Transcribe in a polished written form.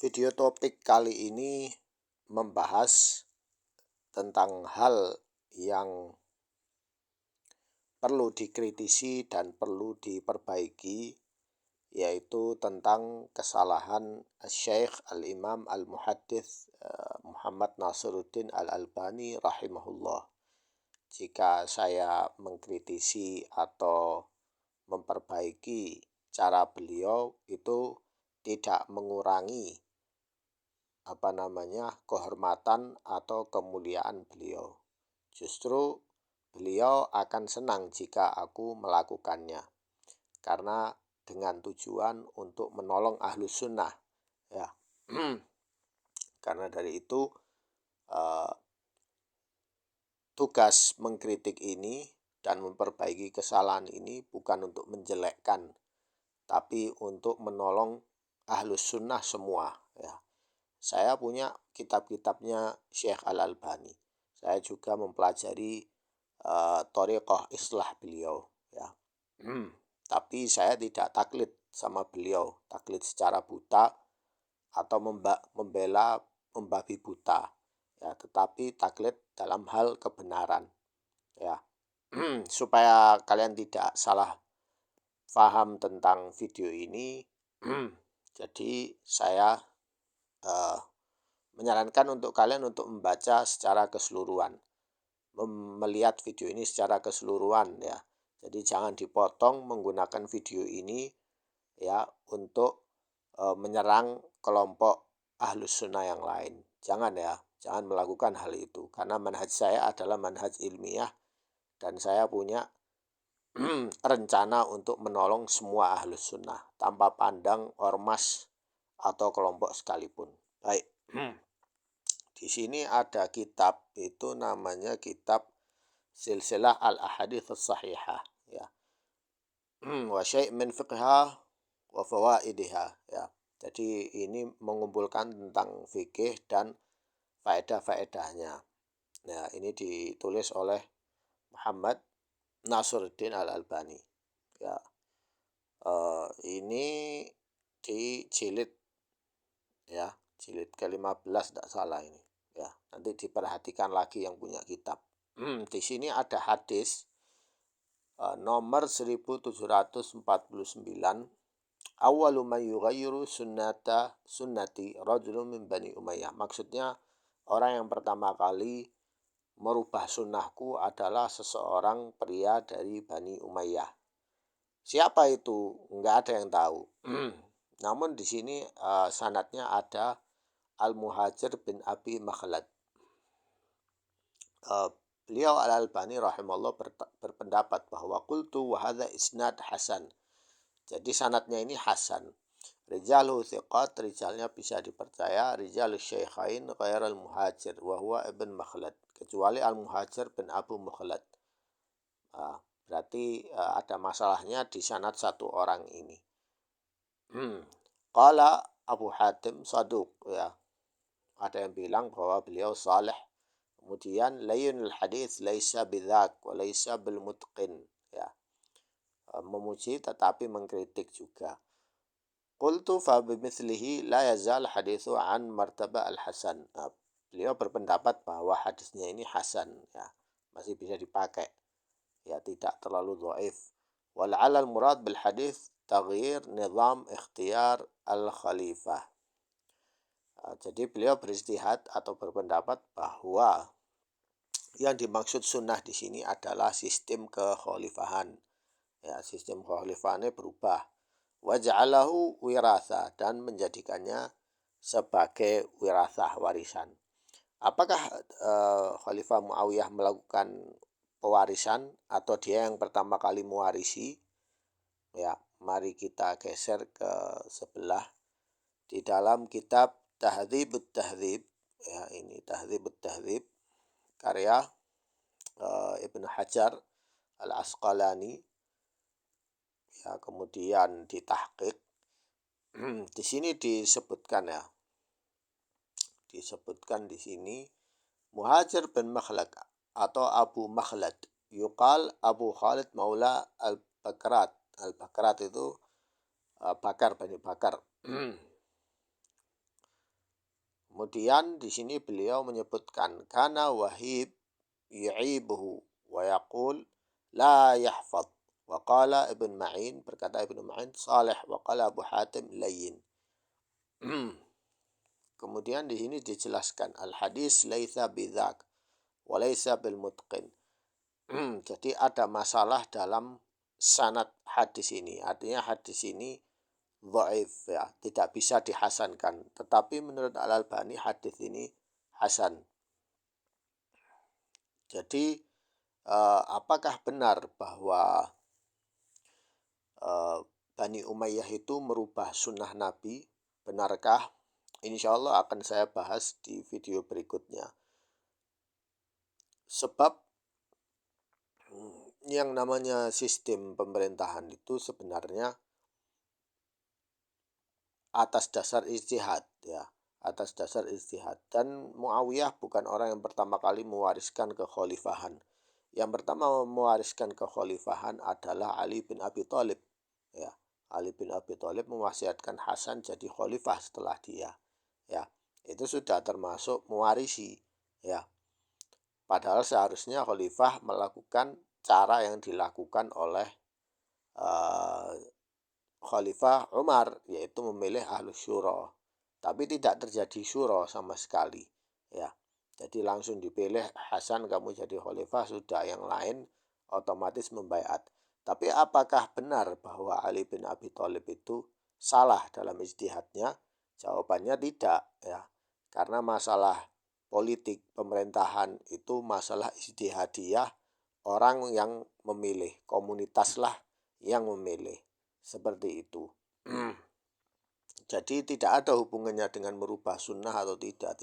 Video topik kali ini membahas tentang hal yang perlu dikritisi dan perlu diperbaiki, yaitu tentang kesalahan Syekh Al-Imam Al-Muhaddits Muhammad Nasiruddin Al-Albani rahimahullah. Jika saya mengkritisi atau memperbaiki cara beliau, itu tidak mengurangi kehormatan atau kemuliaan beliau. Justru beliau akan senang jika aku melakukannya, karena dengan tujuan untuk menolong ahlus sunnah, ya. Karena dari itu tugas mengkritik ini dan memperbaiki kesalahan ini bukan untuk menjelekkan, tapi untuk menolong ahlus sunnah semua, ya. Saya punya kitab-kitabnya Syekh Al-Albani. Saya juga mempelajari thariqah islah beliau, ya. Tapi saya tidak taklid sama beliau, taklid secara buta atau membela membabi buta, ya, tetapi taklid dalam hal kebenaran, ya. Supaya kalian tidak salah paham tentang video ini, jadi saya menyarankan untuk kalian untuk membaca secara keseluruhan, melihat video ini secara keseluruhan, ya. Jadi jangan dipotong menggunakan video ini, ya, untuk menyerang kelompok ahlus sunnah yang lain. Jangan, ya, jangan melakukan hal itu, karena manhaj saya adalah manhaj ilmiah dan saya punya rencana untuk menolong semua ahlus sunnah tanpa pandang ormas atau kelompok sekalipun. Baik. Di sini ada kitab, itu namanya kitab Silsilah Al-Ahadits As-Sahihah, ya. Wa syai' min fiqha wa fawaidiha, ya. Jadi ini mengumpulkan tentang fikih dan faedah-faedahnya. Nah, ini ditulis oleh Muhammad Nasiruddin Al-Albani, ya. Ini di jilid, ya, jilid ke-15 tidak salah ini, ya. Nanti diperhatikan lagi yang punya kitab. Di sini ada hadis nomor 1749, awwalu man yughayyiru sunnati rajulun min Bani Umayyah. Maksudnya orang yang pertama kali merubah sunnahku adalah seseorang pria dari Bani Umayyah. Siapa itu? Enggak ada yang tahu. Namun di sini sanadnya ada Al-Muhajir bin Abi Makhlad. Beliau Al-Albani rahimahullah berpendapat bahwa qultu wa hadza isnad hasan. Jadi sanadnya ini hasan. Rijalu thiqat, rijalnya bisa dipercaya. Rijalu syaikhain ghair al-muhajir wa huwa ibn Makhlad, kecuali Al-Muhajir bin Abu Makhlad. Berarti ada masalahnya di sanad satu orang ini. Qala Abu Hatim saduq, ya. Ada yang bilang bahwa beliau saleh. Kemudian layunul hadis laisa bidzak wa laisa bil mutqin, ya. Memuji tetapi mengkritik juga. Qultu fa bimithlihi la yazal hadithu an martaba al-hasan. Beliau berpendapat bahwa hadisnya ini hasan, ya, masih bisa dipakai, ya, tidak terlalu dhaif. Wal 'ala al-murad bil hadis taghyir nizam ikhtiyar al-khalifah. Jadi beliau beristihad atau berpendapat bahwa yang dimaksud sunnah di sini adalah sistem kekhalifahan, ya, sistem kekhalifahannya berubah. Waja'alahu wirasa, dan menjadikannya sebagai wirasah, warisan. Apakah Khalifah Muawiyah melakukan pewarisan atau dia yang pertama kali mewarisi? Ya, mari kita geser ke sebelah. Di dalam kitab Tahdzibut Tahdzib, ya, ini Tahdzibut Tahdzib karya Ibnu Hajar Al-Asqalani, ya, kemudian ditahqiq. Di sini disebutkan, ya, disebutkan di sini Muhajir bin Makhlad atau Abu Makhlad, yuqal Abu Khalid Maula Al-Bakrat. Al-Bakrat itu Bakar, Bani Bakar. Kemudian di sini beliau menyebutkan kana Wahib yu'ibuhu wa yaqul la yahfad. Wa qala Ibn Ma'in, berkata Ibn Ma'in, salih, wa qala Abu Hatim layyin. Kemudian di sini dijelaskan al hadis laisa bidzak wa laisa bil mutqin. Jadi ada masalah dalam sanad hadis ini. Artinya hadis ini dhaif, ya, tidak bisa dihasankan. Tetapi menurut Al-Albani hadis ini hasan. Jadi apakah benar bahwa Bani Umayyah itu merubah sunnah Nabi? Benarkah? Insya Allah akan saya bahas di video berikutnya. Sebab yang namanya sistem pemerintahan itu sebenarnya atas dasar ijtihad, ya, atas dasar ijtihad. Dan Muawiyah bukan orang yang pertama kali mewariskan kekhalifahan. Yang pertama mewariskan kekhalifahan adalah Ali bin Abi Thalib, ya. Ali bin Abi Thalib mewasiatkan Hasan jadi khalifah setelah dia, ya. Itu sudah termasuk mewarisi, ya. Padahal seharusnya khalifah melakukan cara yang dilakukan oleh Khalifah Umar, yaitu memilih Ahlus Syura. Tapi tidak terjadi syura sama sekali, ya. Jadi langsung dipilih Hasan kamu jadi khalifah, sudah, yang lain otomatis membaiat. Tapi apakah benar bahwa Ali bin Abi Thalib itu salah dalam ijtihadnya? Jawabannya tidak, ya. Karena masalah politik pemerintahan itu masalah ijtihadiyah, orang yang memilih, komunitaslah yang memilih. Seperti itu. Jadi tidak ada hubungannya dengan merubah sunnah atau tidak.